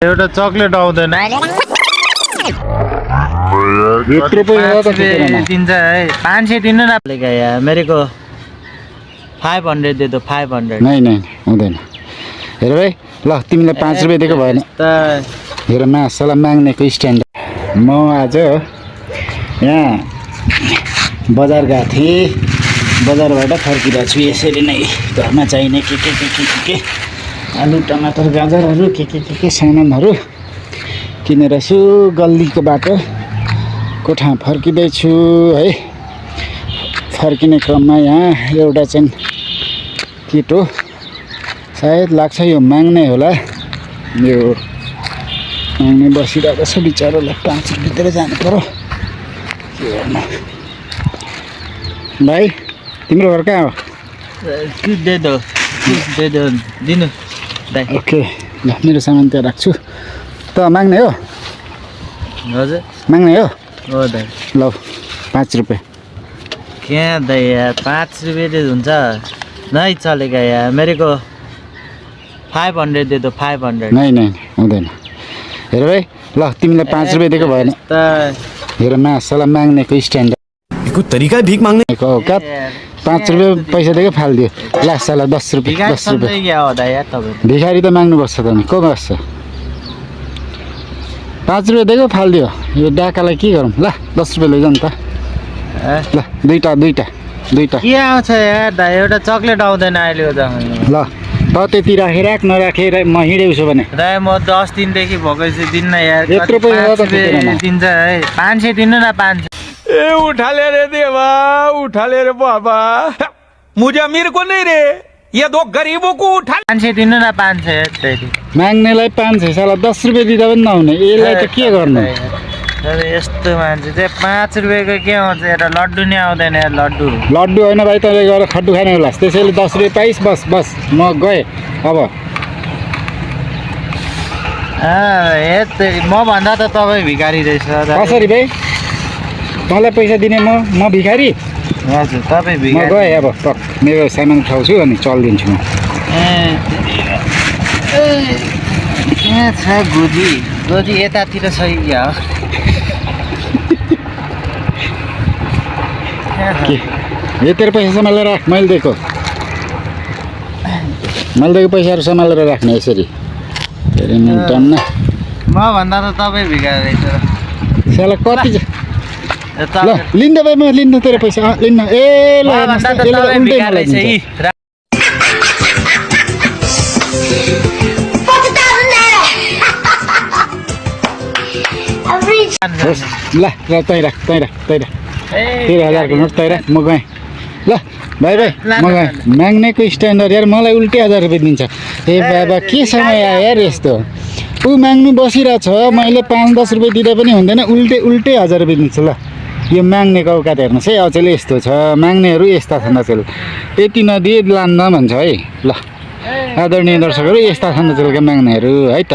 एउटा चक्लेट आउँदैन दिन्छ है 500 दिनु न यार मेरेको 500 दे दो 500 नहीं नहीं हुँदैन हेर भाइ ल तिमीलाई 5 रुपैयाँ दिएको भएन हेर मासला माग्नेको स्ट्यान्ड म आज यहाँ बजार गएको थिएँ बजारबाट फर्किरहेको छु यसरी नै घरमा चाहिने के आलु टमाटर गाजरहरू के सामानहरू किनेर छु गल्लीको बाटोको ठाउँ फर्किँदैछु है फर्किने क्रममा यहाँ एउटा चाहिँ केटो सायद लाग्छ यो माग्ने होला यो माग्ने बसिरहेको छ बिचारालाई 5 रुपैयाँ दिएर जानु पर्यो के गर्नु भाइ तिम्रो घर कहाँ हो दे दो दिनु दाइ ओके ल मेरो सामान त्यहाँ राख्छु त माग्ने हो हजुर माग्ने हो हो दाइ ल 5 रुपैयाँ क्या दाइ यार 5 रुपैयाँ दे हुन्छ नै चलेगा यार मेरेको 500 दे दो 500 नहीं नहीं हुँदैन हेर भाइ ल तिमीलाई 5 रुपैयाँ दिएको भएन हेर मासला माग्नेको स्ट्यान्ड को तरिका भीख माग्ने को औकात 5 रुपैयाँ पैसा दिएको फाल्दियो ला साला 10 रुपैयाँ 10 रुपैयाँ क्या हो दाइ यार तपाईँ भिखारी त माग्नुपर्छ त नि को बस्छ 5 रुपैयाँ दिएको फाल्दियो यो डाकालाई के गरौँ ल 10 रुपैयाँ लैजाउँ त ल दुईटा के आउँछ यार दाइ एउटा चक्लेट आउँदैन अहिले त ल त त्यति राखेर नराखेर म हिँडेको छु भने दाइ म 10 दिनदेखि भोकै छु दिन्न यार यत्रो पैसा त दिन्छ है 500 दिनु न 500 ए उठा ले रे देवा उठा ले रे बाबा मुझे अमीर को नहीं रे ये दो गरीबों को उठा 500 दिनु न 500 माग्नेलाई 500 साला 10 रुपैयाँ दिँदा पनि नहुने यसलाई त के गर्नु यस्तो मान्छे चाहिँ 5 रुपैयाँको के आउँछ एउटा लड्डु नि आउँदैन यार लड्डु होइन भाइ तँले गएर खड्डु खाने होला त्यसैले 10 रुपैयाँ पाइस् बस म गएँ अब म भन्दा त तपाईँ भिखारी रहेछ कसरी भाइ तँलाई पैसा दिने म भिखारी हजुर तपाईँ म भिखारी गएँ अब टक मेरो सामान उठाउँछु अनि चल्दिन्छु म कहाँ छ गोजी यतातिर छ कि क्या हो यो तेरो पैसा सम्हालेर राख मैले दिएको पैसाहरू सम्हालेर राख्ने यसरी टन्न म भन्दा त तपाईँ भिखारी रहेछ साला कति ल लिन्दा भाइ म लिन्दा तेरो पैसा लिन्न ए ल ल तै राख 13,000को नोट तै राख म गएँ ल भाइ म गएँ माग्नेको स्ट्यान्डर्ड यार मलाई उल्टै 1000 रुपैयाँ दिन्छ ए बाबा के समय आयो यार यस्तो ऊ माग्नु बसिरहेछ मैले 5-10 रुपैयाँ दिँदा पनि हुँदैन उल्टै 1000 रुपैयाँ दिन्छ ल यो माग्नेको औकात हेर्नुहोस् है अचेल यस्तो छ माग्नेहरू यस्ता छन् अचेल यति नदिए लान्न भन्छ है ल आदरणीय दर्शकहरू यस्ता छन् अचेलका माग्नेहरू है त।